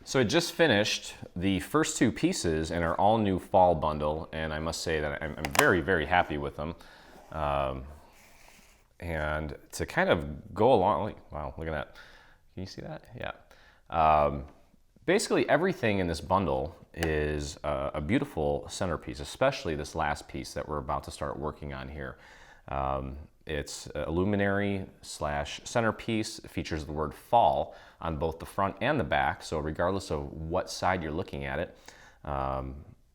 So I just finished the first two pieces in our all new fall bundle, and I must say that I'm very, very happy with them. And to kind of go along, wow, look at that. Can you see that? Yeah. Basically everything in this bundle is a beautiful centerpiece, especially this last piece that we're about to start working on here. It's a luminary slash centerpiece. It features the word fall on both the front and the back. So regardless of what side you're looking at it,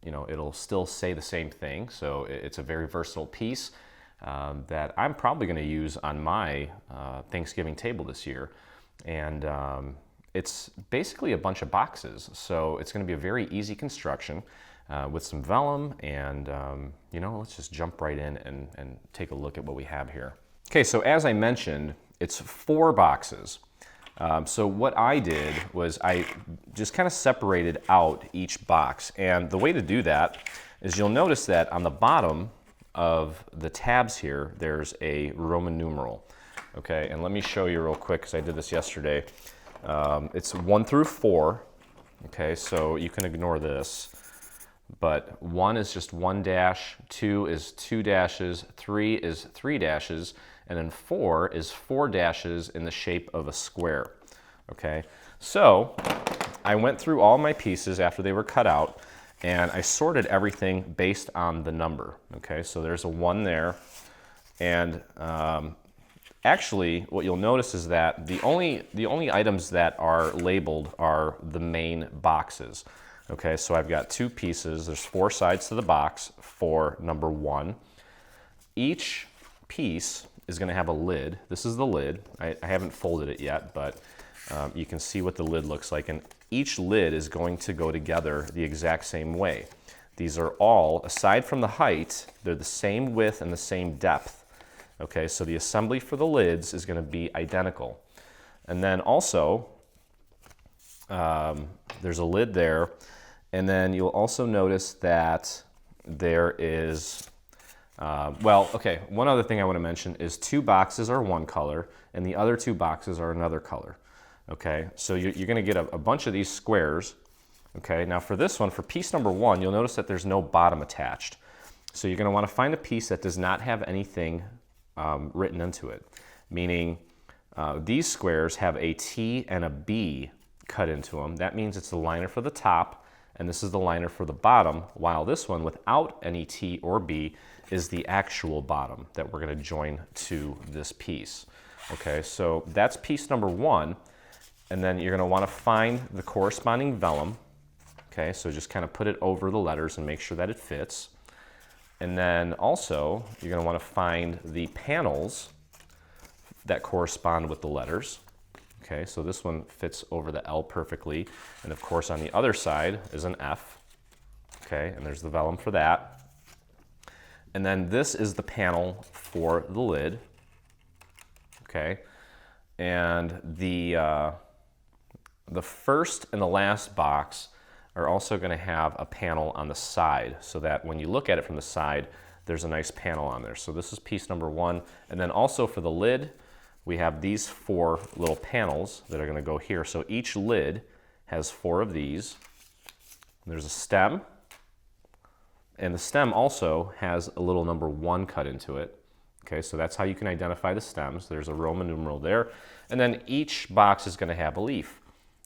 it'll still say the same thing. So it's a very versatile piece that I'm probably going to use on my Thanksgiving table this year. And it's basically a bunch of boxes. So it's going to be a very easy construction. With some vellum, and let's just jump right in and take a look at what we have here. Okay, so as I mentioned, it's 4 boxes. So what I did was I just kind of separated out each box, and the way to do that is you'll notice that on the bottom of the tabs here, there's a Roman numeral. Okay, and let me show you real quick because I did this yesterday. It's 1 through 4. Okay, so you can ignore this. But 1 is just 1 dash, 2 is 2 dashes, 3 is 3 dashes, and then 4 is 4 dashes in the shape of a square. Okay, so I went through all my pieces after they were cut out, and I sorted everything based on the number. Okay, so there's a 1 there, and actually what you'll notice is that the only items that are labeled are the main boxes. Okay, so I've got 2 pieces. There's 4 sides to the box for number 1. Each piece is going to have a lid. This is the lid. I haven't folded it yet, but you can see what the lid looks like. And each lid is going to go together the exact same way. These are all, aside from the height, they're the same width and the same depth. Okay, so the assembly for the lids is going to be identical. And then also, there's a lid there. And then you'll also notice that there is, one other thing I want to mention is 2 boxes are one color and the other 2 boxes are another color. Okay, so you're going to get a bunch of these squares. Okay, now for this one, for piece number 1, you'll notice that there's no bottom attached. So you're going to want to find a piece that does not have anything written into it, meaning these squares have a T and a B cut into them. That means it's the liner for the top, and this is the liner for the bottom, while this one without any T or B is the actual bottom that we're going to join to this piece. Okay, so that's piece number 1, and then you're going to want to find the corresponding vellum. Okay, so just kind of put it over the letters and make sure that it fits. And then also, you're going to want to find the panels that correspond with the letters. Okay, so this one fits over the L perfectly. And of course, on the other side is an F. Okay, and there's the vellum for that. And then this is the panel for the lid. Okay, and the first and the last box are also going to have a panel on the side so that when you look at it from the side, there's a nice panel on there. So this is piece number 1. And then also for the lid, we have these 4 little panels that are going to go here. So each lid has 4 of these. There's a stem, and the stem also has a little number 1 cut into it. Okay, so that's how you can identify the stems. There's a Roman numeral there. And then each box is going to have a leaf.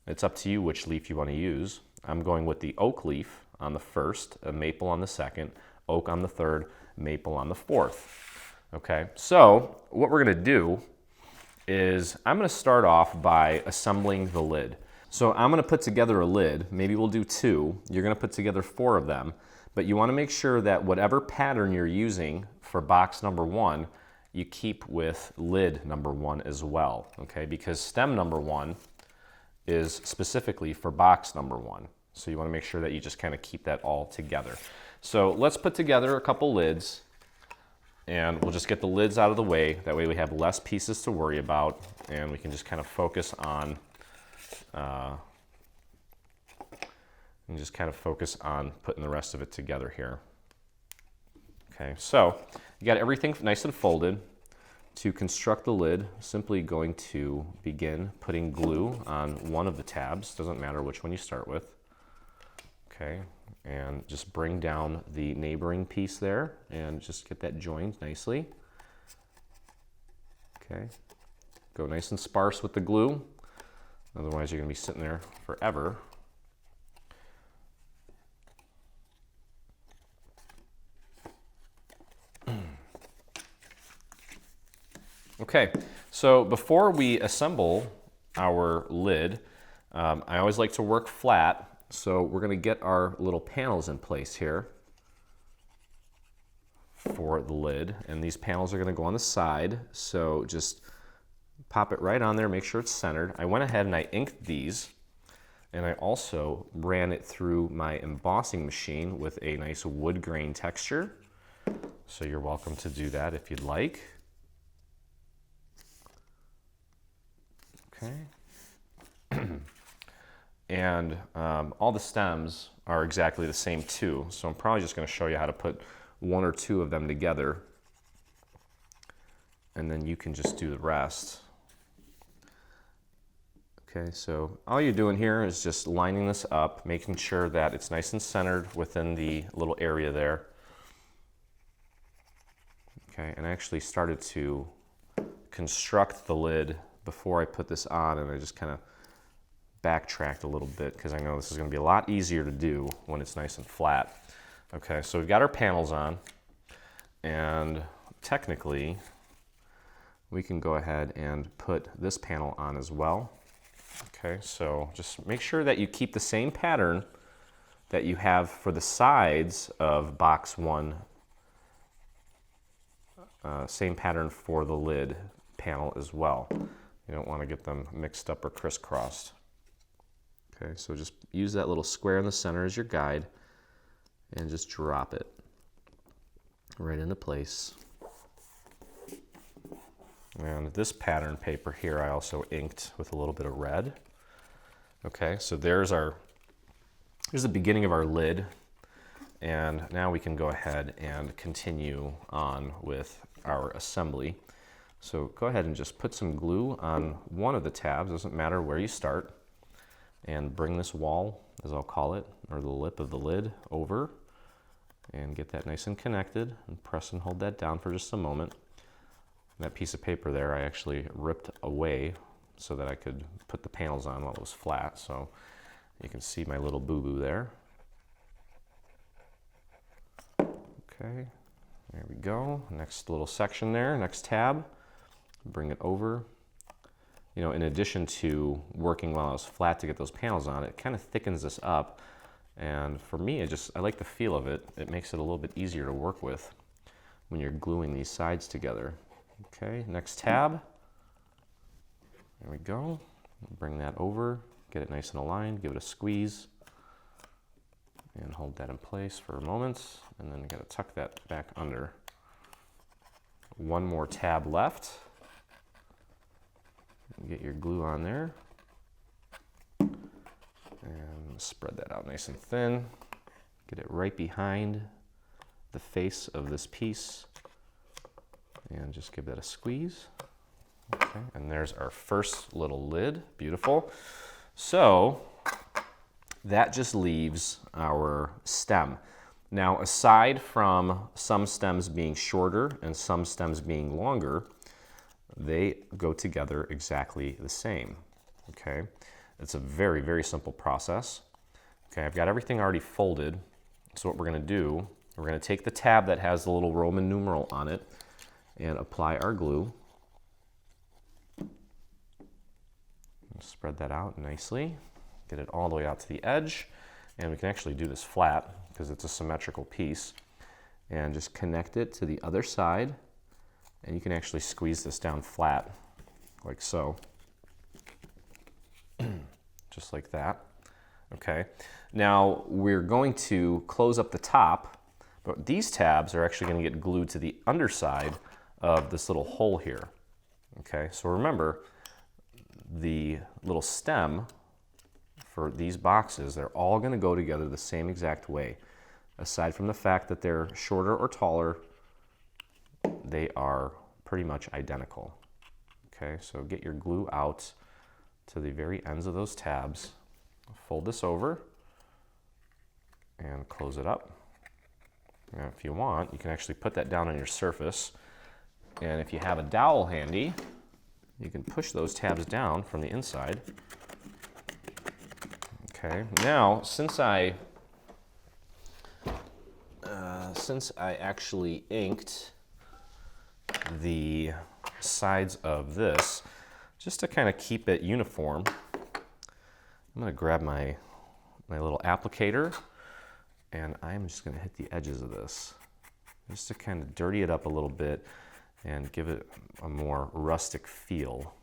It's up to you which leaf you want to use. I'm going with the oak leaf on the first, a maple on the second, oak on the third, maple on the fourth. Okay, so what we're going to do is I'm going to start off by assembling the lid. So I'm going to put together a lid. Maybe we'll do 2. You're going to put together 4 of them. But you want to make sure that whatever pattern you're using for box number 1, you keep with lid number 1 as well. Okay, because stem number 1 is specifically for box number 1. So you want to make sure that you just kind of keep that all together. So let's put together a couple lids. And we'll just get the lids out of the way. That way we have less pieces to worry about, and we can just kind of focus on putting the rest of it together here. Okay, so you got everything nice and folded. to construct the lid, simply going to begin putting glue on one of the tabs. Doesn't matter which one you start with. Okay, and just bring down the neighboring piece there and just get that joined nicely. Okay, go nice and sparse with the glue. Otherwise you're going to be sitting there forever. Okay, so before we assemble our lid, I always like to work flat. So we're going to get our little panels in place here for the lid. And these panels are going to go on the side. So just pop it right on there, make sure it's centered. I went ahead and I inked these. And I also ran it through my embossing machine with a nice wood grain texture. So you're welcome to do that if you'd like. Okay. And all the stems are exactly the same too. So I'm probably just going to show you how to put one or two of them together. And then you can just do the rest. Okay, so all you're doing here is just lining this up, making sure that it's nice and centered within the little area there. Okay, and I actually started to construct the lid before I put this on, and I just kind of backtracked a little bit because I know this is going to be a lot easier to do when it's nice and flat. Okay, so we've got our panels on, and technically we can go ahead and put this panel on as well. Okay, so just make sure that you keep the same pattern that you have for the sides of box one, same pattern for the lid panel as well. You don't want to get them mixed up or crisscrossed. Okay, so just use that little square in the center as your guide and just drop it right into place. And this pattern paper here I also inked with a little bit of red. Okay, so here's the beginning of our lid, and now we can go ahead and continue on with our assembly. So go ahead and just put some glue on one of the tabs, doesn't matter where you start, and bring this wall, as I'll call it, or the lip of the lid, over, and get that nice and connected, and press and hold that down for just a moment. That piece of paper there I actually ripped away so that I could put the panels on while it was flat, so you can see my little boo-boo there. Okay, there we go. Next little section there, next tab. Bring it over. You know, in addition to working while I was flat to get those panels on, it kind of thickens this up. And for me, I like the feel of it. It makes it a little bit easier to work with when you're gluing these sides together. Okay, next tab. There we go. Bring that over, get it nice and aligned, give it a squeeze, and hold that in place for a moment. And then you gotta tuck that back under. One more tab left. Get your glue on there. And spread that out nice and thin. Get it right behind the face of this piece. And just give that a squeeze. Okay, and there's our first little lid. Beautiful. So that just leaves our stem. Now, aside from some stems being shorter and some stems being longer, they go together exactly the same. Okay, it's a very, very simple process. Okay, I've got everything already folded. So what we're going to do, we're going to take the tab that has the little Roman numeral on it and apply our glue. Spread that out nicely. Get it all the way out to the edge. And we can actually do this flat because it's a symmetrical piece. And just connect it to the other side. And you can actually squeeze this down flat, like so. Just like that. Okay. Now we're going to close up the top, but these tabs are actually going to get glued to the underside of this little hole here. Okay, so remember, the little stem for these boxes, they're all going to go together the same exact way. Aside from the fact that they're shorter or taller, they are pretty much identical. Okay, so get your glue out to the very ends of those tabs. Fold this over and close it up. Now, if you want, you can actually put that down on your surface. And if you have a dowel handy, you can push those tabs down from the inside. Okay, now since I actually inked the sides of this, just to kind of keep it uniform, I'm going to grab my little applicator, and I'm just going to hit the edges of this, just to kind of dirty it up a little bit and give it a more rustic feel.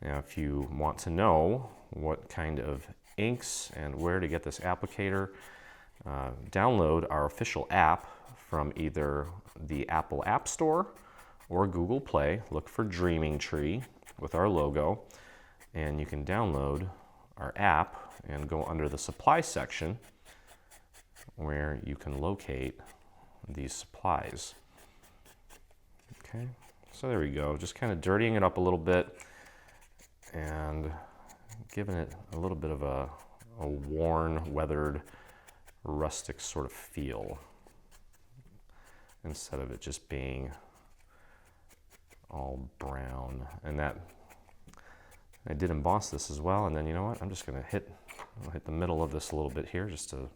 Now, if you want to know what kind of inks and where to get this applicator, download our official app from either the Apple App Store or Google Play. Look for Dreaming Tree with our logo, and you can download our app and go under the supply section where you can locate these supplies. Okay, so there we go, just kind of dirtying it up a little bit and giving it a little bit of a worn, weathered, rustic sort of feel, instead of it just being all brown. And that, I did emboss this as well, and then you know what, I'm just going to hit the middle of this a little bit here just to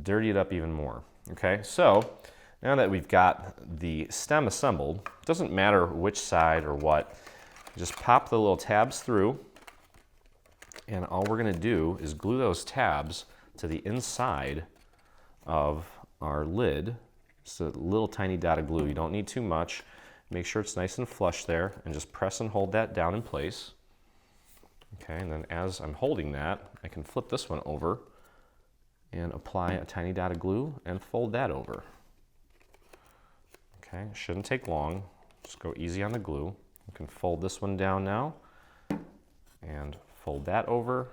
dirty it up even more. Okay, so now that we've got the stem assembled, it doesn't matter which side or what, just pop the little tabs through, and all we're going to do is glue those tabs to the inside of our lid. Just a little tiny dot of glue. You don't need too much. Make sure it's nice and flush there, and just press and hold that down in place. Okay, and then as I'm holding that, I can flip this one over and apply a tiny dot of glue and fold that over. Okay, it shouldn't take long. Just go easy on the glue. You can fold this one down now and fold that over,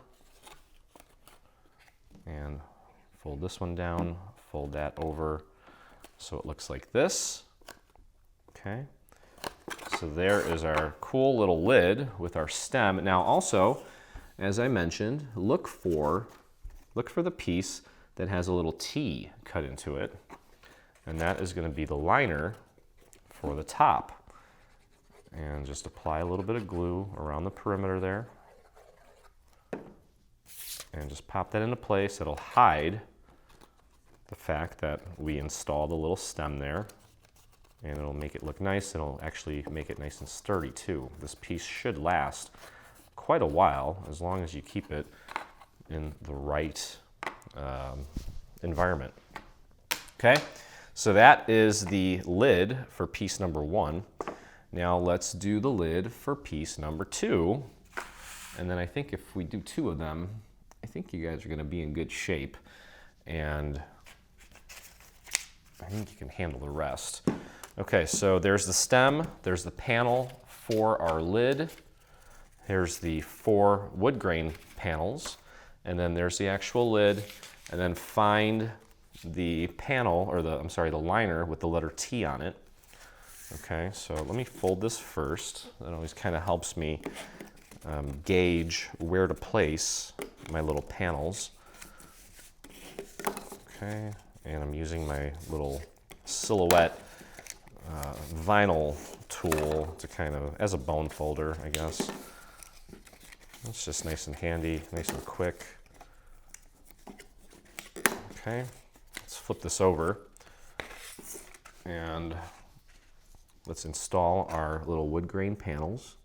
and fold this one down, fold that over, so it looks like this. Okay, so there is our cool little lid with our stem. Now also, as I mentioned, look for the piece that has a little T cut into it, and that is going to be the liner for the top. And just apply a little bit of glue around the perimeter there, and just pop that into place. It'll hide the fact that we installed a little stem there, and it'll make it look nice. It'll actually make it nice and sturdy too. This piece should last quite a while as long as you keep it in the right environment. Okay, so that is the lid for piece number 1. Now let's do the lid for piece number 2. And then I think if we do 2 of them, I think you guys are going to be in good shape, and I think you can handle the rest. Okay, so there's the stem, there's the panel for our lid, here's the 4 wood grain panels, and then there's the actual lid, and then find the panel, or the liner with the letter T on it. Okay, so let me fold this first. That always kind of helps me gauge where to place my little panels. Okay, and I'm using my little silhouette vinyl tool to kind of, as a bone folder, I guess. It's just nice and handy, nice and quick. Okay, let's flip this over and let's install our little wood grain panels.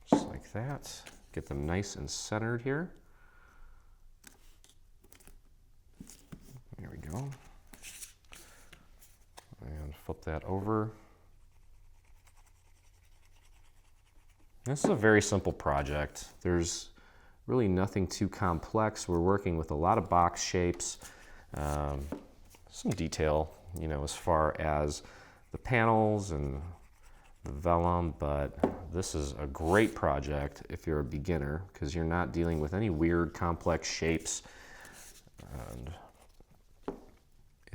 Just like that. Get them nice and centered here. There we go. And flip that over. This is a very simple project. There's really nothing too complex. We're working with a lot of box shapes, some detail, you know, as far as the panels and the vellum, but this is a great project if you're a beginner, because you're not dealing with any weird complex shapes, and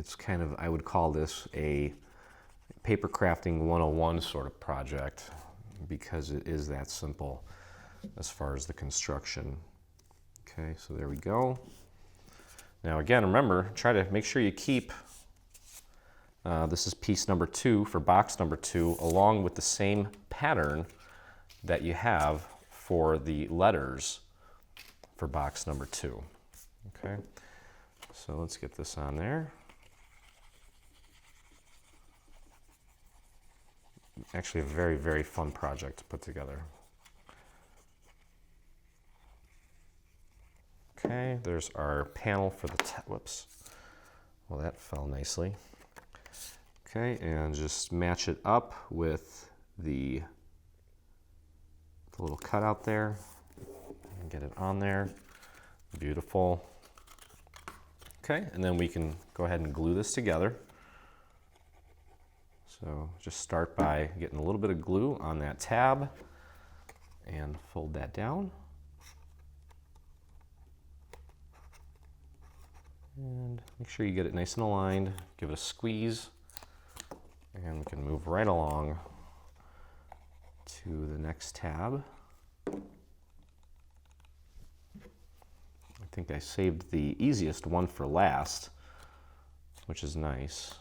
it's kind of, I would call this a paper crafting 101 sort of project because it is that simple as far as the construction. Okay, so there we go. Now again, remember, try to make sure you keep, this is piece number 2 for box number 2, along with the same pattern that you have for the letters for box number 2. Okay, so let's get this on there. Actually a very, very fun project to put together. Okay, there's our panel for the whoops. Well, that fell nicely. Okay, and just match it up with the little cutout there. And get it on there. Beautiful. Okay, and then we can go ahead and glue this together. So just start by getting a little bit of glue on that tab and fold that down. And make sure you get it nice and aligned, give it a squeeze, and we can move right along to the next tab. I think I saved the easiest one for last, which is nice.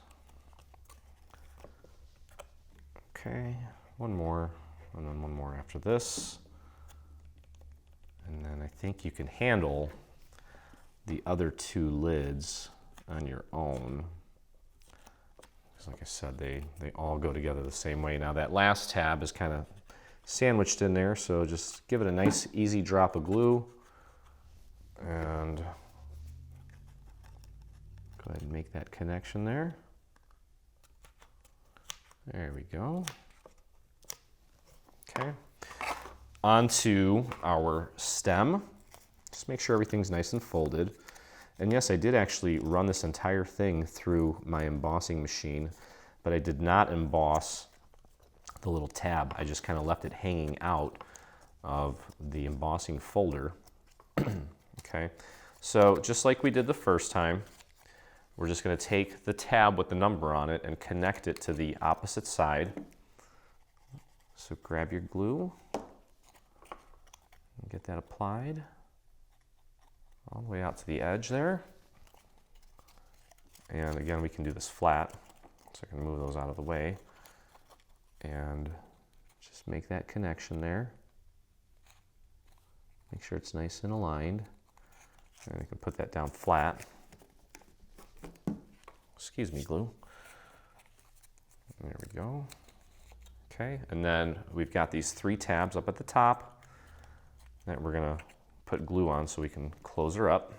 Okay, one more, and then one more after this. And then I think you can handle the other 2 lids on your own. Because like I said, they all go together the same way. Now that last tab is kind of sandwiched in there, so just give it a nice easy drop of glue and go ahead and make that connection there. There we go. Okay, onto our stem. Just make sure everything's nice and folded. And yes, I did actually run this entire thing through my embossing machine, but I did not emboss the little tab. I just kind of left it hanging out of the embossing folder. Okay, so just like we did the first time, we're just going to take the tab with the number on it and connect it to the opposite side. So grab your glue and get that applied all the way out to the edge there. And again, we can do this flat, so I can move those out of the way and just make that connection there. Make sure it's nice and aligned. And I can put that down flat. Excuse me, glue. There we go. Okay, and then we've got these 3 tabs up at the top that we're gonna put glue on so we can close her up.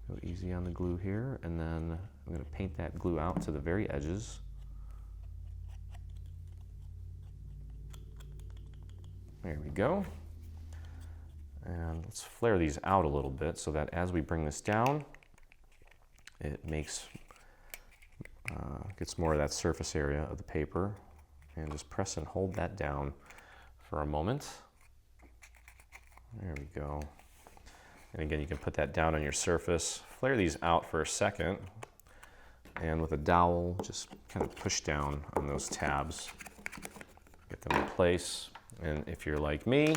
Go easy on the glue here, and then I'm going to paint that glue out to the very edges. There we go. And let's flare these out a little bit so that as we bring this down, it makes gets more of that surface area of the paper. And just press and hold that down for a moment. There we go. And again, you can put that down on your surface. Flare these out for a second. And with a dowel, just kind of push down on those tabs. Get them in place. And if you're like me,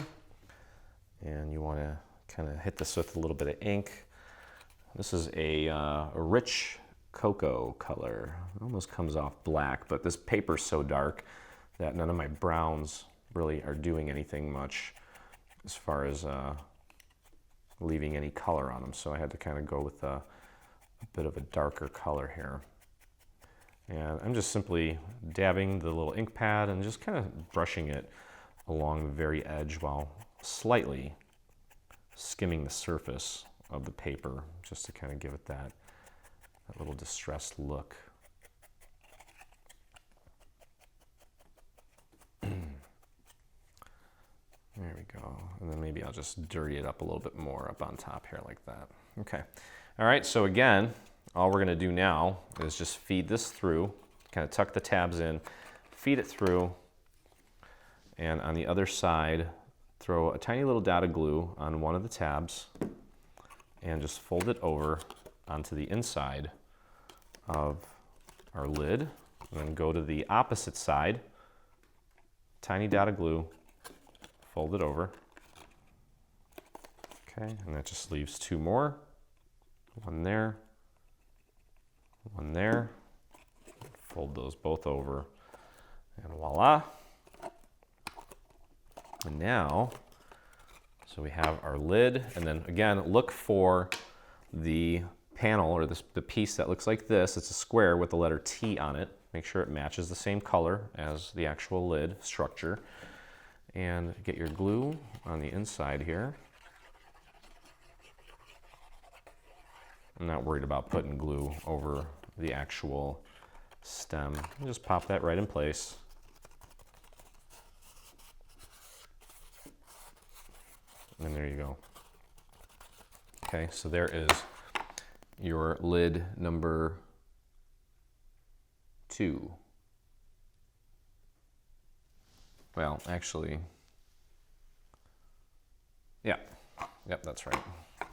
and you want to kind of hit this with a little bit of ink, this is a rich cocoa color. It almost comes off black, but this paper's so dark that none of my browns really are doing anything much as far as leaving any color on them. So I had to kind of go with a bit of a darker color here. And I'm just simply dabbing the little ink pad and just kind of brushing it along the very edge while slightly skimming the surface of the paper just to kind of give it that little distressed look. There we go. And then maybe I'll just dirty it up a little bit more up on top here like that. Okay. All right, so again, all we're gonna do now is just feed this through, kind of tuck the tabs in, feed it through, and on the other side, throw a tiny little dot of glue on one of the tabs and just fold it over onto the inside of our lid, and then go to the opposite side, tiny dot of glue, fold it over. Okay, and that just leaves two more. One there, one there. Fold those both over, and voila. And now, so we have our lid, and then again, look for the panel or the piece that looks like this. It's a square with the letter T on it. Make sure it matches the same color as the actual lid structure. And get your glue on the inside here. I'm not worried about putting glue over the actual stem. Just pop that right in place. And there you go. Okay, so there is your lid number 2. Well, actually, yeah, yep, that's right.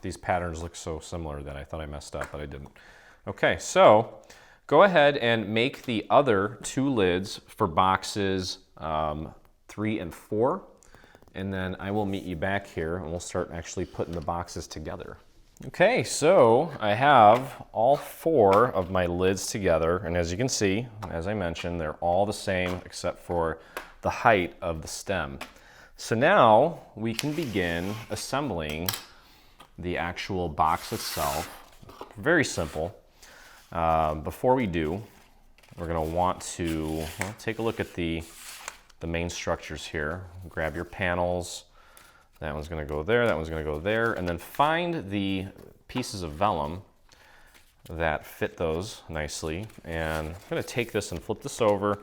These patterns look so similar that I thought I messed up, but I didn't. Okay, so go ahead and make the other 2 lids for boxes 3 and 4, and then I will meet you back here and we'll start actually putting the boxes together. Okay, so I have all 4 of my lids together, and as you can see, as I mentioned, they're all the same except for the height of the stem. So now we can begin assembling the actual box itself. Very simple. Before we do, we're going to want to take a look at the main structures here. Grab your panels. That one's going to go there, that one's going to go there, and then find the pieces of vellum that fit those nicely. And I'm going to take this and flip this over.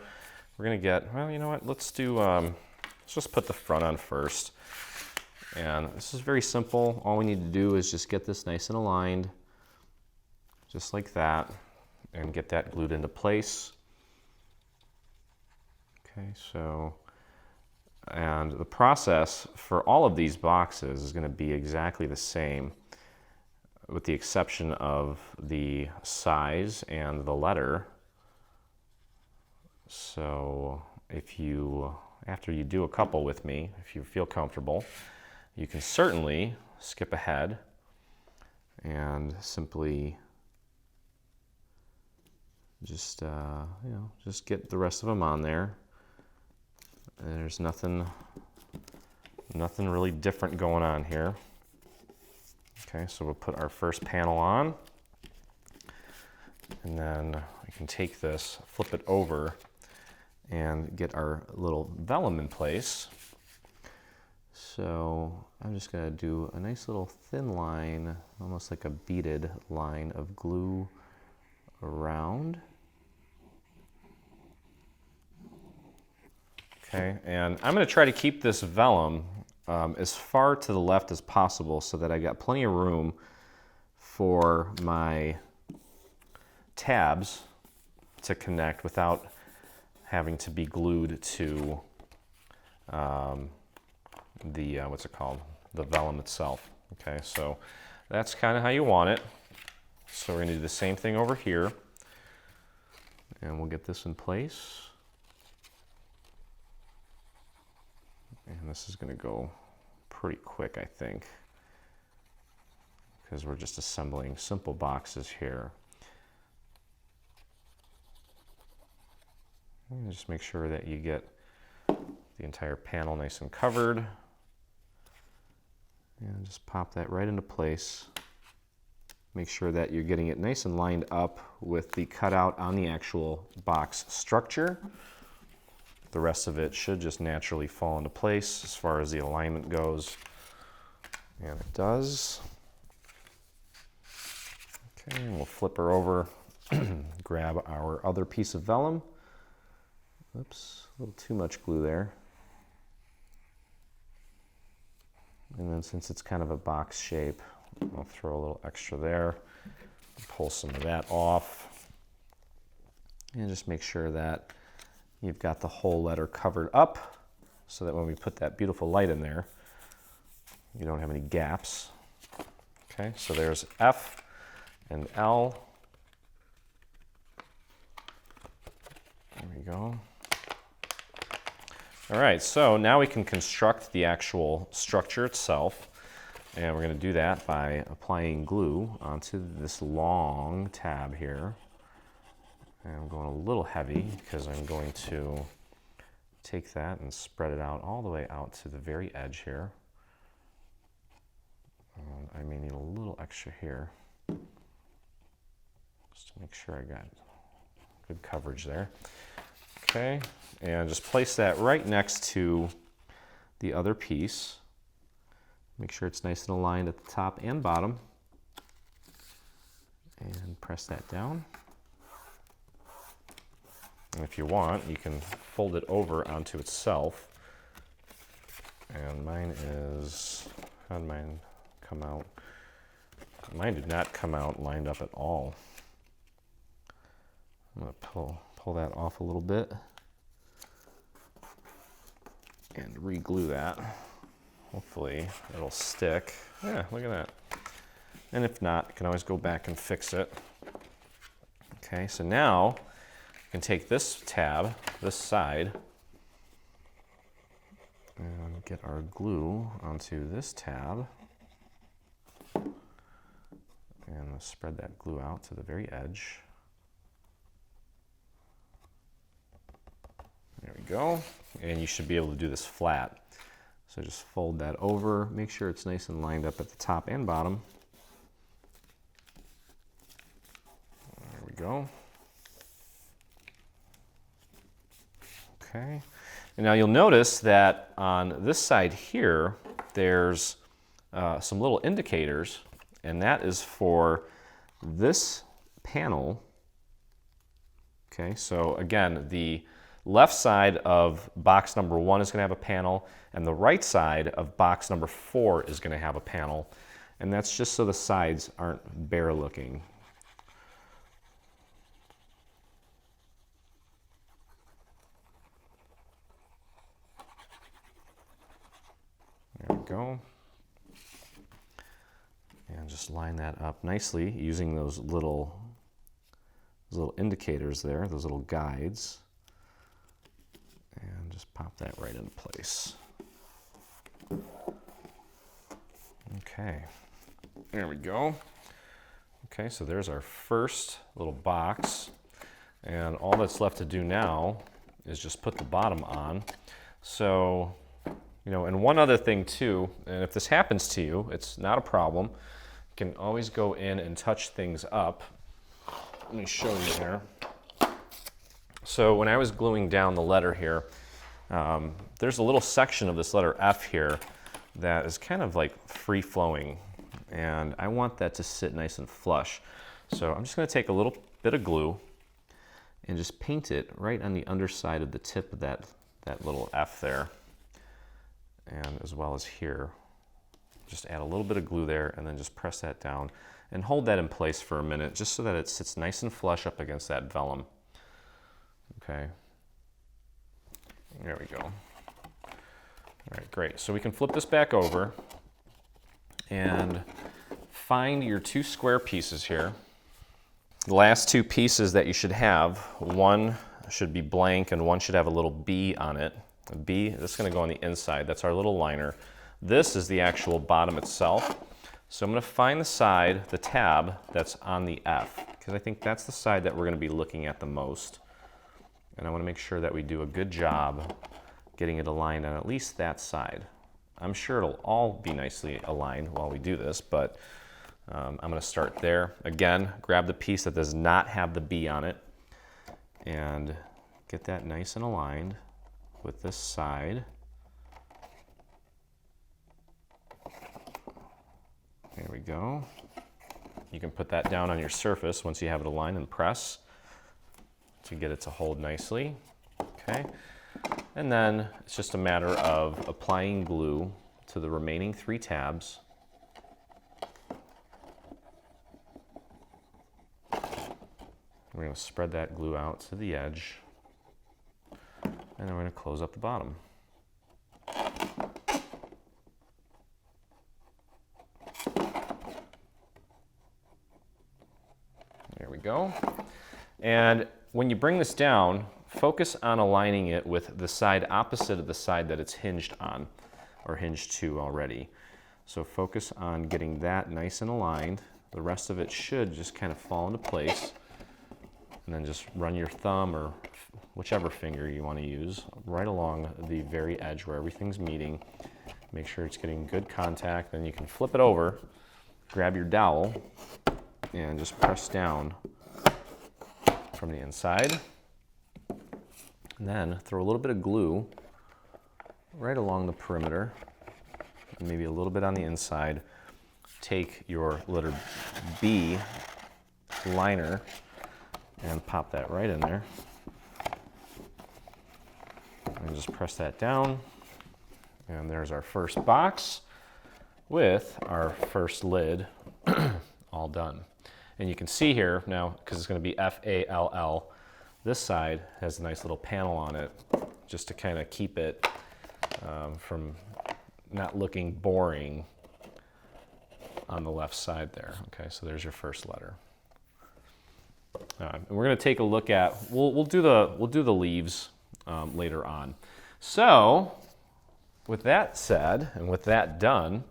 We're going to get, well, you know what, let's just put the front on first. And this is very simple. All we need to do is just get this nice and aligned, just like that, and get that glued into place. Okay, so, and the process for all of these boxes is going to be exactly the same, with the exception of the size and the letter. So if you, after you do a couple with me, if you feel comfortable, you can certainly skip ahead and simply just, just get the rest of them on there. And there's nothing really different going on here. Okay, so we'll put our first panel on, and then we can take this, flip it over, and get our little vellum in place. So I'm just going to do a nice little thin line, almost like a beaded line of glue around. Okay, and I'm going to try to keep this vellum as far to the left as possible so that I got plenty of room for my tabs to connect without having to be glued to the, what's it called? The vellum itself. Okay, so that's kind of how you want it. So we're going to do the same thing over here. And we'll get this in place. And this is going to go pretty quick, I think, because we're just assembling simple boxes here. And just make sure that you get the entire panel nice and covered. And just pop that right into place. Make sure that you're getting it nice and lined up with the cutout on the actual box structure. The rest of it should just naturally fall into place as far as the alignment goes. And it does. Okay, and we'll flip her over, grab our other piece of vellum. Oops, a little too much glue there. And then since it's kind of a box shape, I'll throw a little extra there, pull some of that off, and just make sure that you've got the whole letter covered up so that when we put that beautiful light in there, you don't have any gaps. Okay, so there's F, and L. There we go. All right, so now we can construct the actual structure itself. And we're going to do that by applying glue onto this long tab here. And I'm going a little heavy because I'm going to take that and spread it out all the way out to the very edge here. I may need a little extra here, just to make sure I got good coverage there. Okay, and just place that right next to the other piece. Make sure it's nice and aligned at the top and bottom. And press that down. And if you want, you can fold it over onto itself. And mine is, how did mine come out? Mine did not come out lined up at all. I'm going to pull that off a little bit and re-glue that. Hopefully it'll stick. Yeah, look at that. And if not, you can always go back and fix it. Okay, so now you can take this tab, this side, and get our glue onto this tab. And let's spread that glue out to the very edge. There we go. And you should be able to do this flat. So just fold that over, make sure it's nice and lined up at the top and bottom. There we go. Okay. And now you'll notice that on this side here, there's some little indicators, and that is for this panel. Okay, so again, the left side of box number 1 is going to have a panel, and the right side of box number 4 is going to have a panel. And that's just so the sides aren't bare looking. There we go. And just line that up nicely using those little indicators there, those little guides. And just pop that right into place. Okay, there we go. Okay, so there's our first little box. And all that's left to do now is just put the bottom on. So, you know, and one other thing too, and if this happens to you, it's not a problem. You can always go in and touch things up. Let me show you here. So when I was gluing down the letter here, there's a little section of this letter F here that is kind of like free-flowing, and I want that to sit nice and flush. So I'm just going to take a little bit of glue and just paint it right on the underside of the tip of that little F there, and as well as here. Just add a little bit of glue there and then just press that down and hold that in place for a minute just so that it sits nice and flush up against that vellum. Okay, there we go. All right, great. So we can flip this back over and find your 2 square pieces here. The last 2 pieces that you should have, one should be blank and one should have a little B on it. A B, this is going to go on the inside. That's our little liner. This is the actual bottom itself. So I'm going to find the side, the tab, that's on the F, because I think that's the side that we're going to be looking at the most. And I want to make sure that we do a good job getting it aligned on at least that side. I'm sure it'll all be nicely aligned while we do this, but I'm going to start there. Again, grab the piece that does not have the B on it and get that nice and aligned with this side. There we go. You can put that down on your surface once you have it aligned and press to get it to hold nicely. Okay. And then it's just a matter of applying glue to the remaining 3 tabs. We're going to spread that glue out to the edge, and then we're going to close up the bottom. go. And when you bring this down, focus on aligning it with the side opposite of the side that it's hinged on, or hinged to already. So focus on getting that nice and aligned. The rest of it should just kind of fall into place. And then just run your thumb or whichever finger you want to use right along the very edge where everything's meeting. Make sure it's getting good contact. Then you can flip it over, grab your dowel, and just press down from the inside. And then throw a little bit of glue right along the perimeter, maybe a little bit on the inside. Take your letter B liner and pop that right in there. And just press that down. And there's our first box with our first lid all done. And you can see here now, because it's going to be F-A-L-L, this side has a nice little panel on it just to kind of keep it from not looking boring on the left side there. Okay, so there's your first letter. And we're going to take a look at, we'll do the leaves later on. So with that said, and with that done,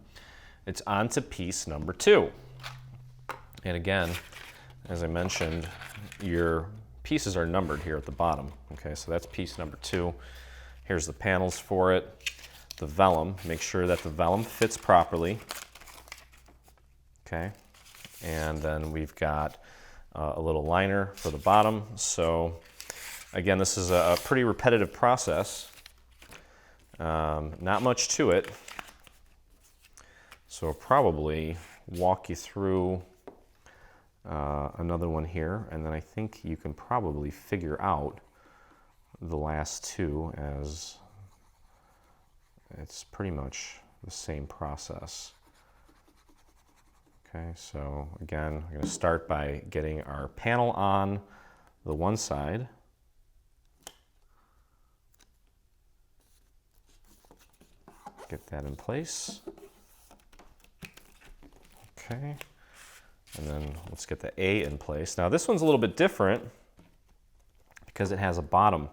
it's on to piece number 2. And again, as I mentioned, your pieces are numbered here at the bottom. Okay, so that's piece number 2. Here's the panels for it. The vellum, make sure that the vellum fits properly. Okay, and then we've got a little liner for the bottom. So again, this is a pretty repetitive process. Not much to it. So I'll probably walk you through another one here, and then I think you can probably figure out the last 2 as it's pretty much the same process. Okay, so again, I'm going to start by getting our panel on the one side. Get that in place. Okay, and then let's get the A in place. Now this one's a little bit different because it has a bottom.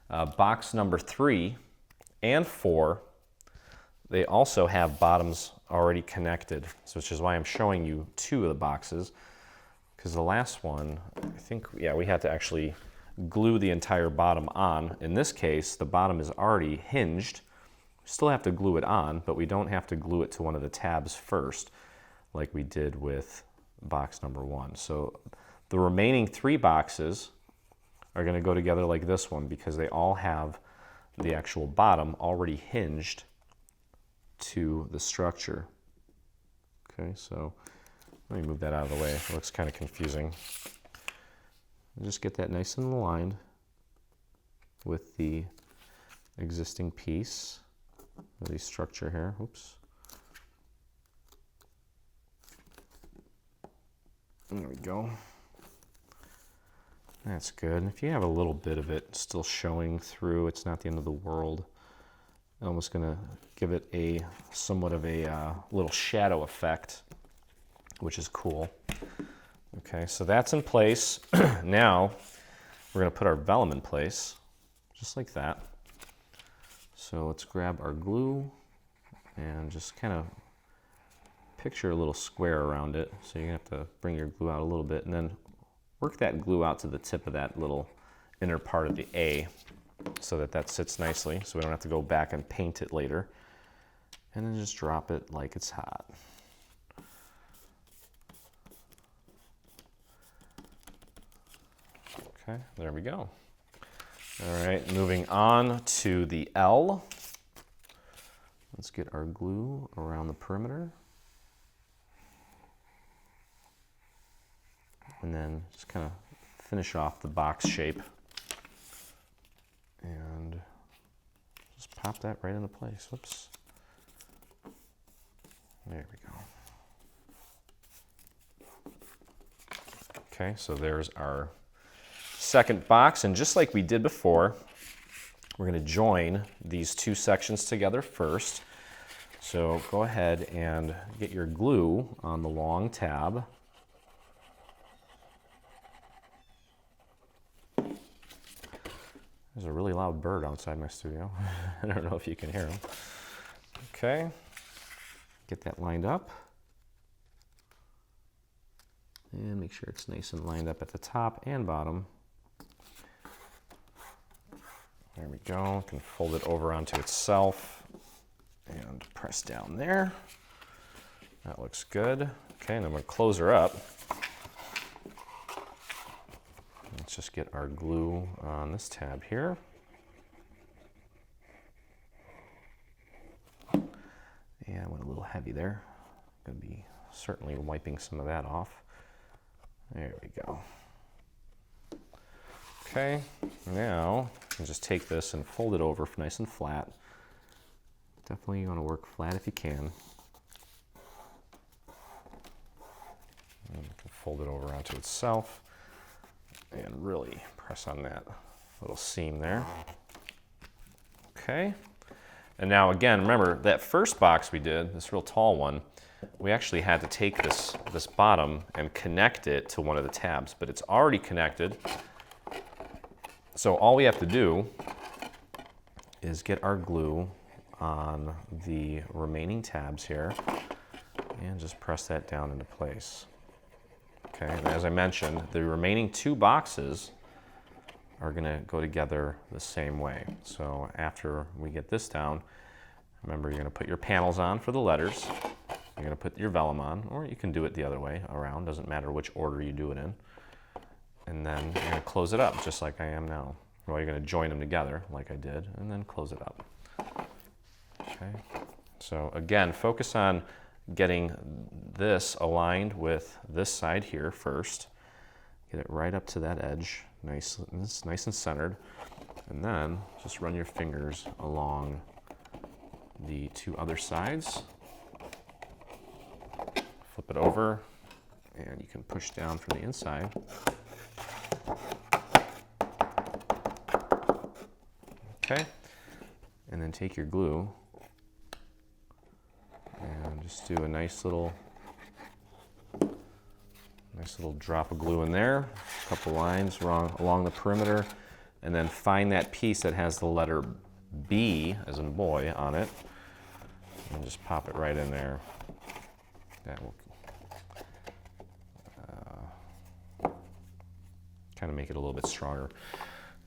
Box number 3 and 4, they also have bottoms already connected, so which is why I'm showing you 2 of the boxes, because the last one, I think, yeah, we had to actually glue the entire bottom on. In this case, the bottom is already hinged. We still have to glue it on, but we don't have to glue it to one of the tabs first, like we did with box number 1. So the remaining 3 boxes are going to go together like this one because they all have the actual bottom already hinged to the structure. Okay, so let me move that out of the way. It looks kind of confusing. Just get that nice and aligned with the existing piece, the structure here. Oops. There we go. That's good. If you have a little bit of it still showing through, it's not the end of the world. I'm almost going to give it a somewhat of a little shadow effect, which is cool. Okay, so that's in place. Now we're going to put our vellum in place, just like that. So let's grab our glue and just kind of picture a little square around it. So you have to bring your glue out a little bit and then work that glue out to the tip of that little inner part of the A, so that that sits nicely, so we don't have to go back and paint it later. And then just drop it like it's hot. Okay, there we go. All right, moving on to the L. Let's get our glue around the perimeter. And then just kind of finish off the box shape. And just pop that right into place. Whoops. There we go. Okay, so there's our second box. And just like we did before, we're going to join these 2 sections together first. So go ahead and get your glue on the long tab. There's a really loud bird outside my studio. I don't know if you can hear him. Okay, get that lined up. And make sure it's nice and lined up at the top and bottom. There we go. You can fold it over onto itself and press down there. That looks good. Okay, and I'm going to close her up. Let's just get our glue on this tab here. Yeah, I went a little heavy there. I'm going to be certainly wiping some of that off. There we go. Okay, now you can just take this and fold it over nice and flat. Definitely you want to work flat if you can. And you can fold it over onto itself and really press on that little seam there. Okay, and now again, remember that first box we did, this real tall one, we actually had to take this bottom and connect it to one of the tabs, but it's already connected. So all we have to do is get our glue on the remaining tabs here and just press that down into place. Okay, and as I mentioned, the remaining two boxes are going to go together the same way. So after we get this down, remember you're going to put your panels on for the letters. You're going to put your vellum on, or you can do it the other way around. Doesn't matter which order you do it in. And then you're going to close it up just like I am now. Well, you're going to join them together like I did, and then close it up. Okay. So again, focus on getting this aligned with this side here first. Get it right up to that edge, nice and centered. And then just run your fingers along the two other sides. Flip it over, and you can push down from the inside. Okay, and then take your glue and just do a nice little drop of glue in there, a couple lines along the perimeter, and then find that piece that has the letter B, as in boy, on it, and just pop it right in there. That will kind of make it a little bit stronger.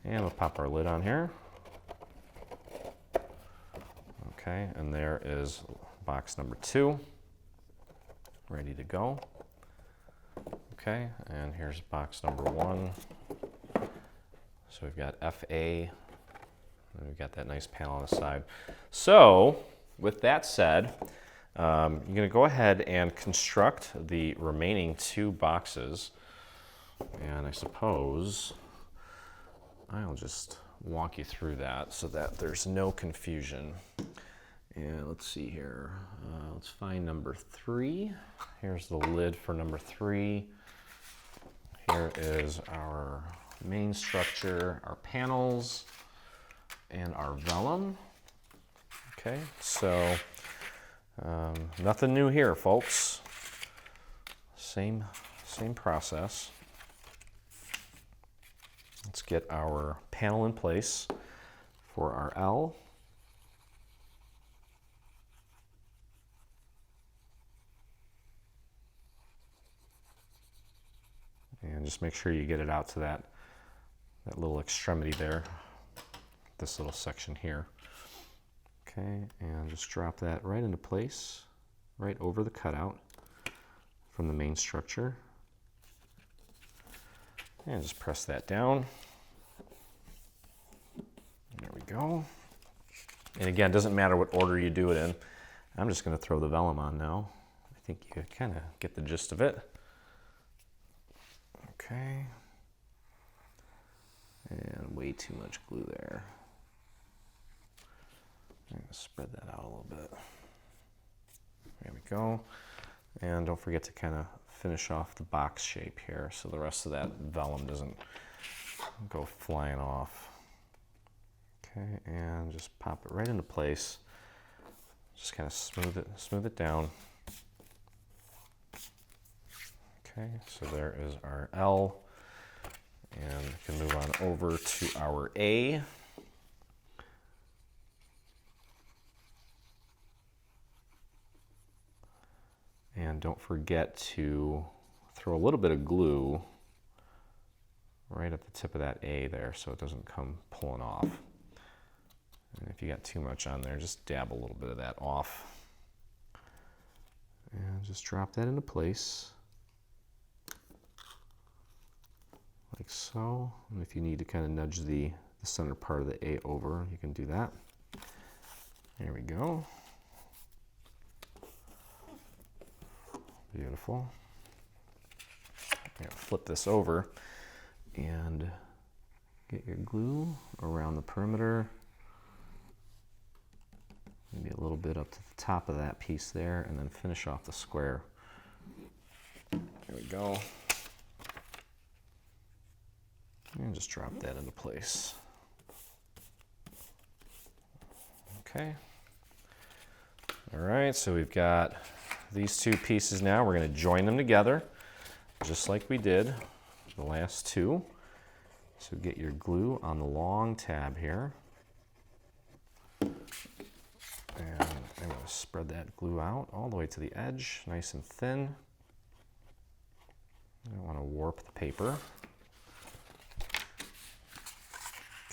And we'll pop our lid on here. Okay, and there is box number 2, ready to go. Okay, and here's box number 1. So we've got FA, and we've got that nice panel on the side. So, with that said, you're going to go ahead and construct the remaining 2 boxes. And I suppose I'll just walk you through that so that there's no confusion. And let's see here. Let's find number 3. Here's the lid for number 3. Here is our main structure, our panels, and our vellum. Okay, so nothing new here, folks. Same process. Let's get our panel in place for our L. And just make sure you get it out to that little extremity there, this little section here. Okay, and just drop that right into place, right over the cutout from the main structure. And just press that down. There we go. And again, it doesn't matter what order you do it in. I'm just going to throw the vellum on now. I think you kind of get the gist of it. Okay. And way too much glue there. I'm going to spread that out a little bit. There we go. And don't forget to kind of finish off the box shape here so the rest of that vellum doesn't go flying off. Okay, and just pop it right into place. Just kind of smooth it down. Okay, so there is our L. And we can move on over to our A. And don't forget to throw a little bit of glue right at the tip of that A there so it doesn't come pulling off. And if you got too much on there, just dab a little bit of that off. And just drop that into place. Like so. And if you need to kind of nudge the center part of the A over, you can do that. There we go. Beautiful. Flip this over and get your glue around the perimeter. Maybe a little bit up to the top of that piece there, and then finish off the square. There we go. And just drop that into place. Okay. All right, so we've got these two pieces now. We're going to join them together, just like we did the last two. So get your glue on the long tab here. And I'm going to spread that glue out all the way to the edge, nice and thin. I don't want to warp the paper.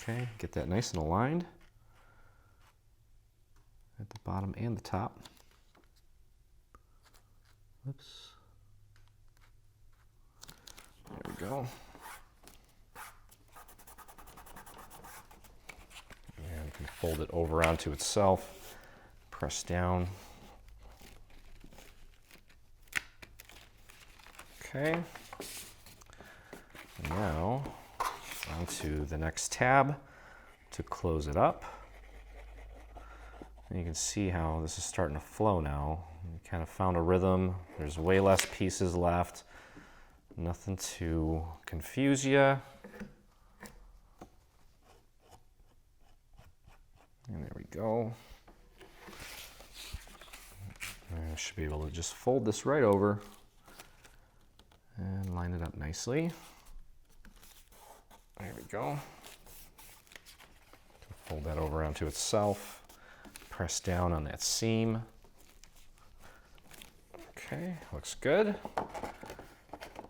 Okay, get that nice and aligned at the bottom and the top. Oops. There we go. And you can fold it over onto itself, press down. Okay. Now, onto the next tab to close it up. And you can see how this is starting to flow now. You kind of found a rhythm. There's way less pieces left. Nothing to confuse you. And there we go. I should be able to just fold this right over and line it up nicely. There we go. Fold that over onto itself. Press down on that seam. Okay, looks good.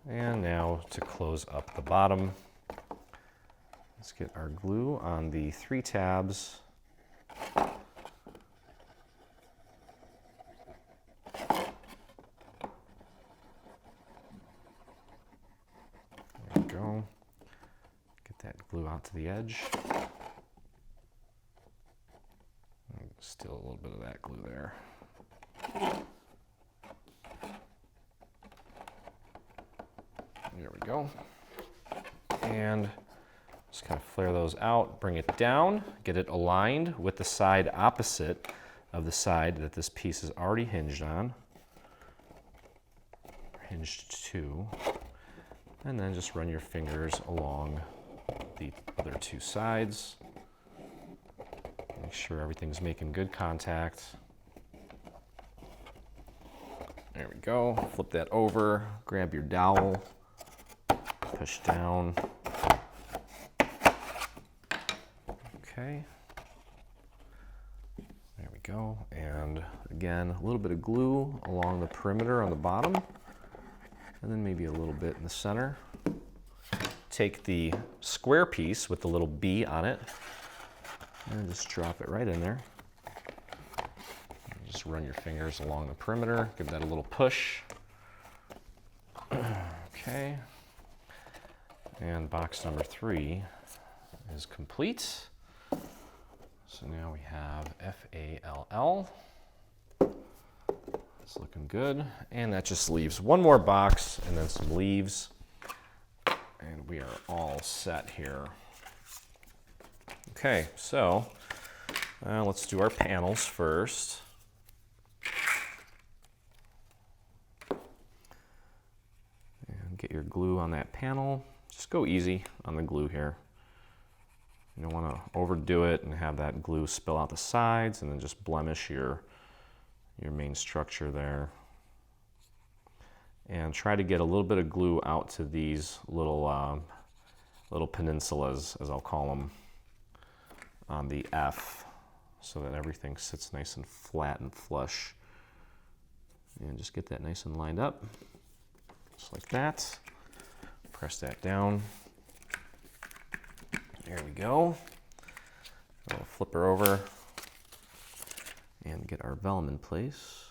And now to close up the bottom, let's get our glue on the 3 tabs. There we go. Get that glue out to the edge. Still a little bit of that glue there. There we go. And just kind of flare those out, bring it down, get it aligned with the side opposite of the side that this piece is already hinged on. Hinged to. And then just run your fingers along the other 2 sides. Make sure everything's making good contact. There we go. Flip that over, grab your dowel, push down. Okay. There we go. And again, a little bit of glue along the perimeter on the bottom, and then maybe a little bit in the center. Take the square piece with the little B on it, and just drop it right in there. Just run your fingers along the perimeter, give that a little push. Okay. And box number 3 is complete. So now we have FALL. It's looking good. And that just leaves one more box and then some leaves. And we are all set here. Okay, so let's do our panels first. And get your glue on that panel. Just go easy on the glue here. You don't want to overdo it and have that glue spill out the sides and then just blemish your main structure there. And try to get a little bit of glue out to these little peninsulas, as I'll call them, on the F, so that everything sits nice and flat and flush. And just get that nice and lined up, just like that. Press that down. There we go. We'll flip her over and get our vellum in place.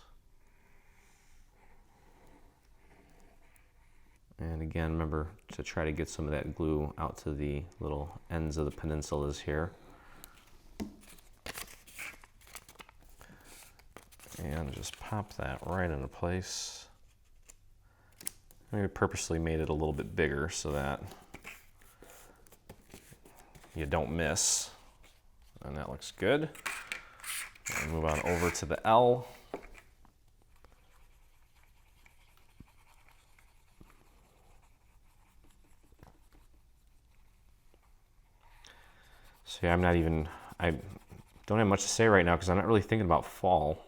And again, remember to try to get some of that glue out to the little ends of the peninsulas here. And just pop that right into place. I purposely made it a little bit bigger so that you don't miss. And that looks good. And move on over to the L. See, I don't have much to say right now because I'm not really thinking about fall.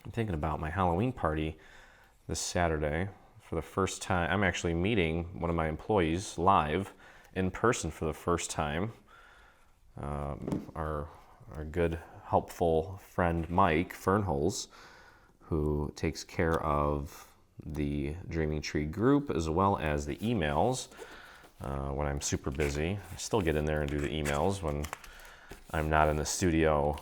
I'm thinking about my Halloween party this Saturday. For the first time, I'm actually meeting one of my employees live in person for the first time. Our good, helpful friend Mike Fernholz, who takes care of the Dreaming Tree group as well as the emails. When I'm super busy, I still get in there and do the emails when I'm not in the studio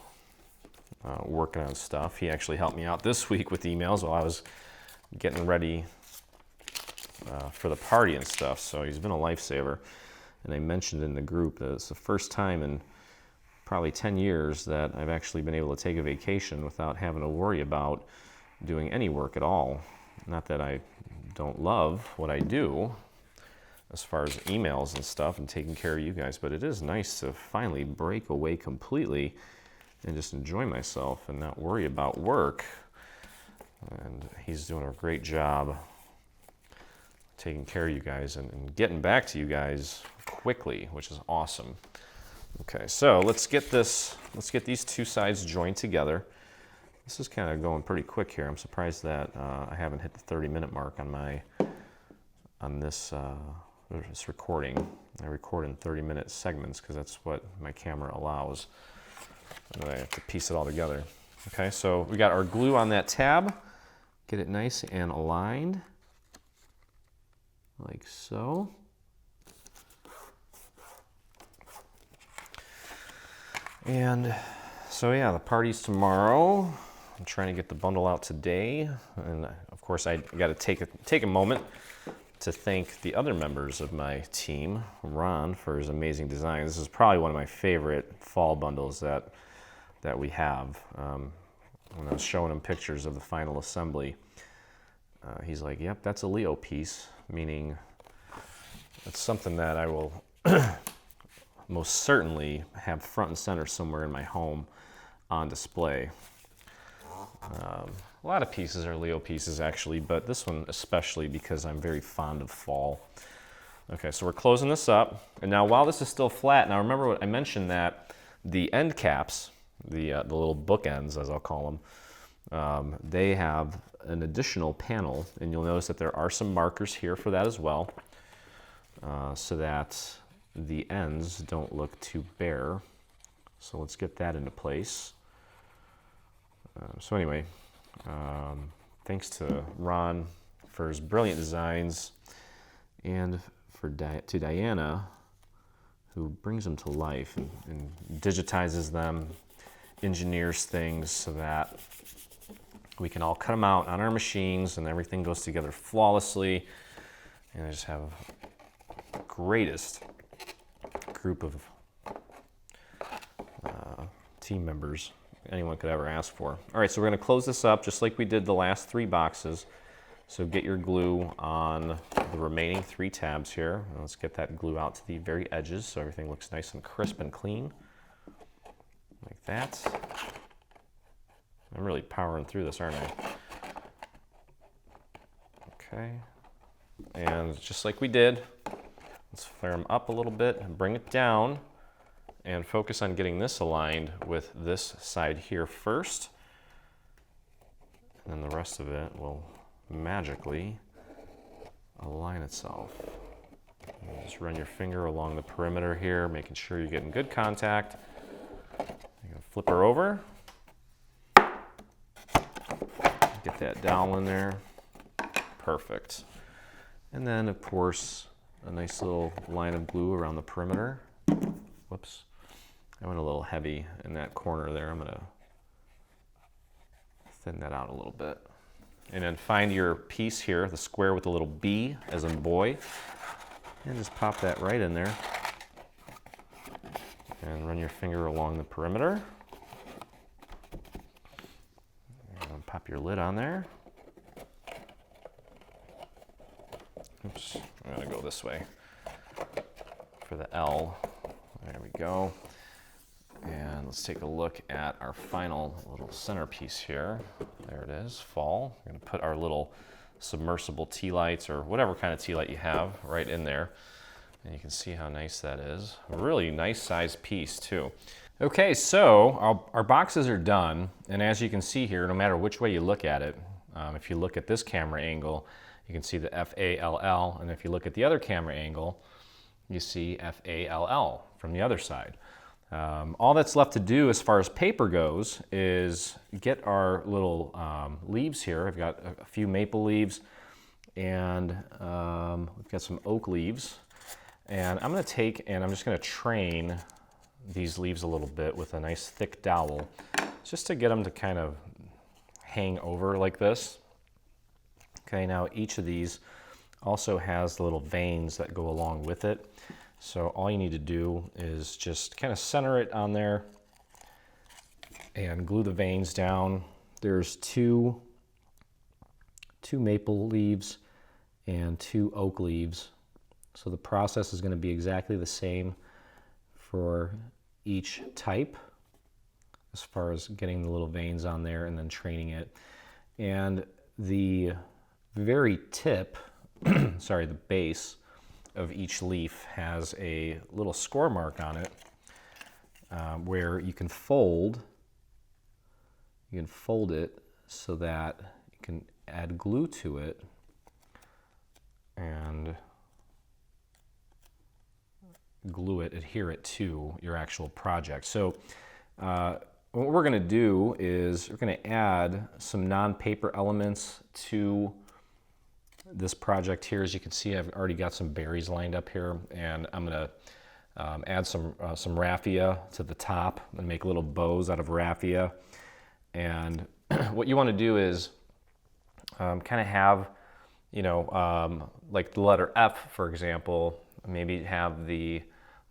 working on stuff. He actually helped me out this week with emails while I was getting ready for the party and stuff, so he's been a lifesaver. And I mentioned in the group that it's the first time in probably 10 years that I've actually been able to take a vacation without having to worry about doing any work at all. Not that I don't love what I do as far as emails and stuff and taking care of you guys, but it is nice to finally break away completely and just enjoy myself and not worry about work. And he's doing a great job taking care of you guys and getting back to you guys quickly, which is awesome. Okay, so let's get these two sides joined together. This is kind of going pretty quick here. I'm surprised that I haven't hit the 30-minute mark on this recording. I record in 30-minute segments because that's what my camera allows. And then I have to piece it all together. Okay, so we got our glue on that tab. Get it nice and aligned, like so. And so yeah, the party's tomorrow. I'm trying to get the bundle out today, and of course I got to take a moment to thank the other members of my team, Ron, for his amazing design. This is probably one of my favorite fall bundles that we have. When I was showing him pictures of the final assembly, he's like, "Yep, that's a Leo piece," meaning it's something that I will most certainly have front and center somewhere in my home on display. A lot of pieces are Leo pieces actually, but this one especially because I'm very fond of fall. Okay, so we're closing this up, and now while this is still flat, now remember what I mentioned, that the end caps, the little bookends as I'll call them, they have an additional panel, and you'll notice that there are some markers here for that as well, so that the ends don't look too bare. So let's get that into place. So anyway, thanks to Ron for his brilliant designs, and to Diana, who brings them to life and digitizes them, engineers things so that we can all cut them out on our machines and everything goes together flawlessly. And I just have the greatest group of team members anyone could ever ask for. All right, so we're going to close this up just like we did the last 3 boxes. So get your glue on the remaining 3 tabs here. And let's get that glue out to the very edges so everything looks nice and crisp and clean. Like that. I'm really powering through this, aren't I? Okay. And just like we did, let's flare them up a little bit and bring it down. And focus on getting this aligned with this side here first. And then the rest of it will magically align itself. And just run your finger along the perimeter here, making sure you're getting good contact. You're gonna flip her over. Get that dowel in there. Perfect. And then, of course, a nice little line of glue around the perimeter. Whoops. I went a little heavy in that corner there. I'm going to thin that out a little bit. And then find your piece here, the square with the little B as in boy, and just pop that right in there. And run your finger along the perimeter. And pop your lid on there. Oops, I'm going to go this way for the L. There we go. And let's take a look at our final little centerpiece here. There it is, fall. We're going to put our little submersible tea lights or whatever kind of tea light you have right in there. And you can see how nice that is. A really nice sized piece too. Okay, so our boxes are done. And as you can see here, no matter which way you look at it, if you look at this camera angle, you can see the F-A-L-L. And if you look at the other camera angle, you see F-A-L-L from the other side. All that's left to do as far as paper goes is get our little leaves here. I've got a few maple leaves and we've got some oak leaves. And I'm going to take and I'm just going to train these leaves a little bit with a nice thick dowel just to get them to kind of hang over like this. Okay, now each of these also has the little veins that go along with it. So all you need to do is just kind of center it on there and glue the veins down. There's two maple leaves and 2 oak leaves. So the process is going to be exactly the same for each type as far as getting the little veins on there and then training it. And the very tip, sorry, the base of each leaf has a little score mark on it where you can fold it so that you can add glue to it and glue it, adhere it to your actual project. So what we're going to do is we're going to add some non-paper elements to this project here. As you can see, I've already got some berries lined up here, and I'm going to add some raffia to the top and make little bows out of raffia. And what you want to do is kind of have, like the letter F, for example, maybe have the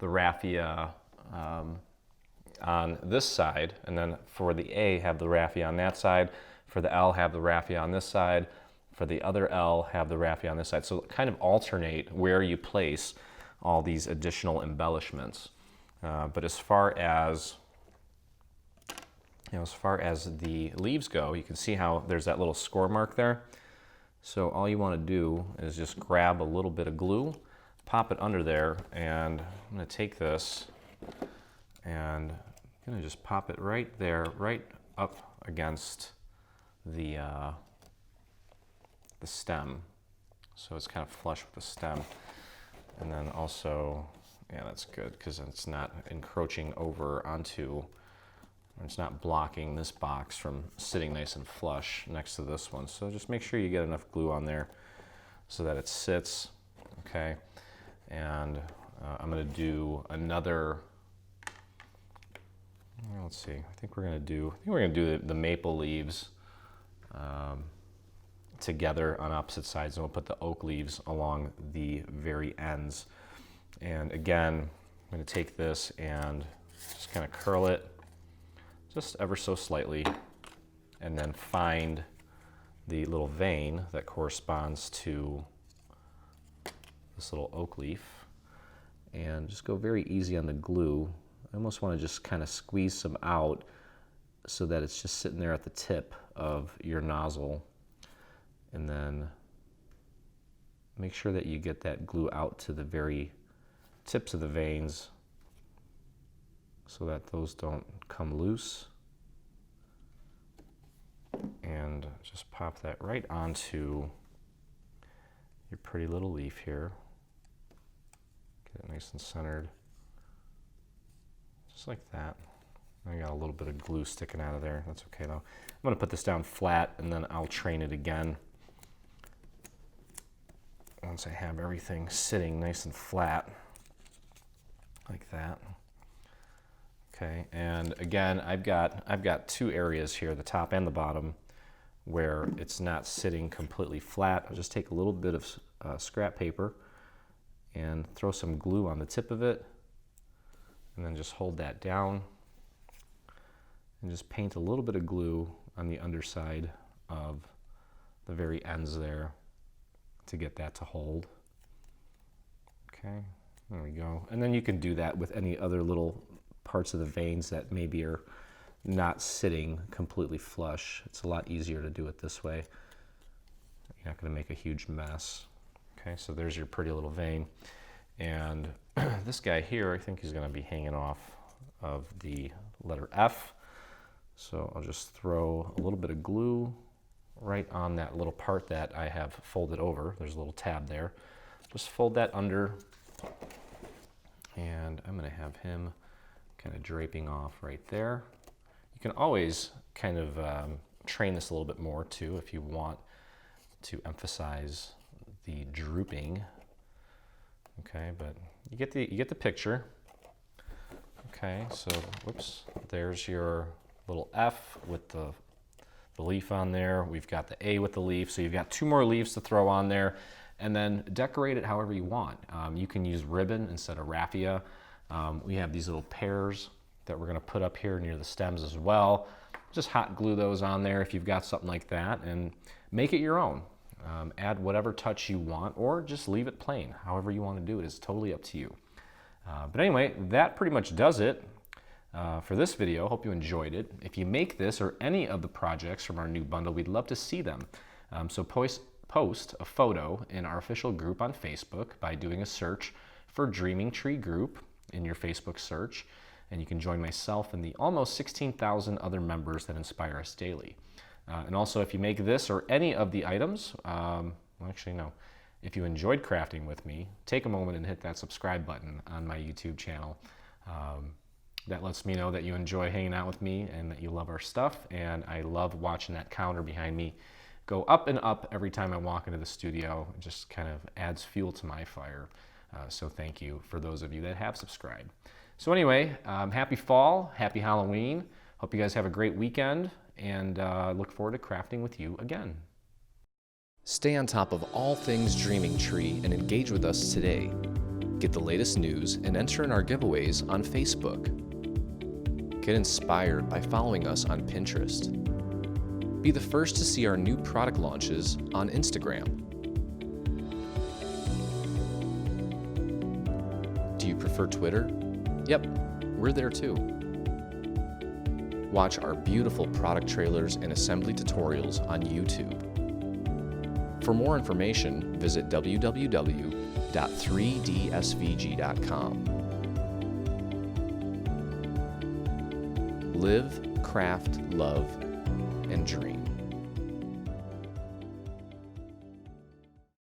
raffia on this side, and then for the A, have the raffia on that side. For the L, have the raffia on this side. For the other L, have the raffia on this side. So kind of alternate where you place all these additional embellishments. But as far as the leaves go, you can see how there's that little score mark there. So all you want to do is just grab a little bit of glue, pop it under there, and I'm going to take this and I'm going to just pop it right there, right up against the stem, so it's kind of flush with the stem. And then also, yeah, that's good because it's not encroaching over onto, it's not blocking this box from sitting nice and flush next to this one. So just make sure you get enough glue on there so that it sits, okay? And I'm going to do another, let's see, I think we're going to do the maple leaves together on opposite sides, and we'll put the oak leaves along the very ends. And again, I'm going to take this and just kind of curl it just ever so slightly, and then find the little vein that corresponds to this little oak leaf, and just go very easy on the glue. I almost want to just kind of squeeze some out so that it's just sitting there at the tip of your nozzle. And then make sure that you get that glue out to the very tips of the veins so that those don't come loose. And just pop that right onto your pretty little leaf here. Get it nice and centered, just like that. I got a little bit of glue sticking out of there. That's okay though. I'm gonna put this down flat and then I'll train it again once I have everything sitting nice and flat like that. Okay, and again, I've got two areas here, the top and the bottom, where it's not sitting completely flat. I'll just take a little bit of scrap paper and throw some glue on the tip of it, and then just hold that down and just paint a little bit of glue on the underside of the very ends there to get that to hold. Okay, there we go. And then you can do that with any other little parts of the veins that maybe are not sitting completely flush. It's a lot easier to do it this way. You're not going to make a huge mess. Okay, so there's your pretty little vein. And this guy here, I think he's going to be hanging off of the letter F. So I'll just throw a little bit of glue right on that little part that I have folded over. There's a little tab there. Just fold that under, and I'm going to have him kind of draping off right there. You can always kind of train this a little bit more too if you want to emphasize the drooping. Okay, but you get the picture. Okay, so whoops, there's your little F with the leaf on there. We've got the A with the leaf, so you've got two more leaves to throw on there, and then decorate it however you want. You can use ribbon instead of raffia. We have these little pears that we're going to put up here near the stems as well. Just hot glue those on there if you've got something like that, and make it your own. Add whatever touch you want, or just leave it plain. However you want to do it is totally up to you. But anyway, that pretty much does it for this video. Hope you enjoyed it. If you make this or any of the projects from our new bundle, we'd love to see them. So post a photo in our official group on Facebook by doing a search for Dreaming Tree Group in your Facebook search, and you can join myself and the almost 16,000 other members that inspire us daily. And also, if you make this or any of the items, well, actually no, if you enjoyed crafting with me, take a moment and hit that subscribe button on my YouTube channel. That lets me know that you enjoy hanging out with me and that you love our stuff, and I love watching that counter behind me go up and up every time I walk into the studio. It just kind of adds fuel to my fire. So thank you for those of you that have subscribed. So anyway, happy fall, happy Halloween. Hope you guys have a great weekend, and look forward to crafting with you again. Stay on top of all things Dreaming Tree and engage with us today. Get the latest news and enter in our giveaways on Facebook. Get inspired by following us on Pinterest. Be the first to see our new product launches on Instagram. Do you prefer Twitter? Yep, we're there too. Watch our beautiful product trailers and assembly tutorials on YouTube. For more information, visit www.3dsvg.com. Live, craft, love, and dream.